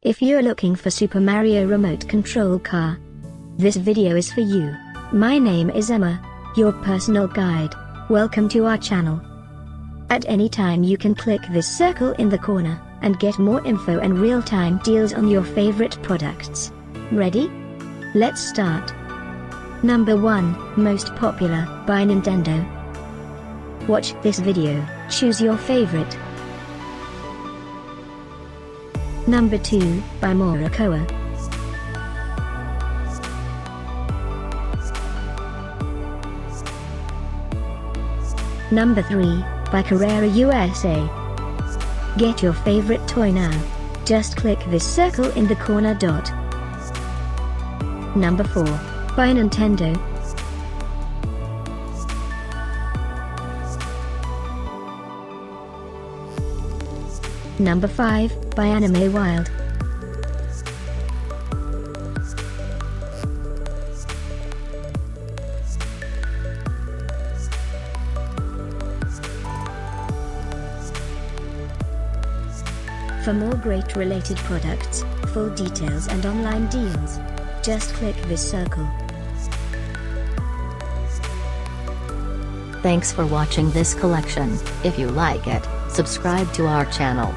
If you're looking for Super Mario remote control car, this video is for you. My name is Emma, your personal guide. Welcome to our channel. At any time you can click this circle in the corner, and get more info and real-time deals on your favorite products. Ready? Let's start. Number 1, Most Popular, by Nintendo. Watch this video, choose your favorite. Number 2, by Muraoka. Number 3, by Carrera USA. Get your favorite toy now. Just click this circle in the corner dot. Number 4, by Nintendo. Number 5, by Animewild. For more great related products, full details and online deals, just click this circle. Thanks for watching this collection. If you like it, subscribe to our channel.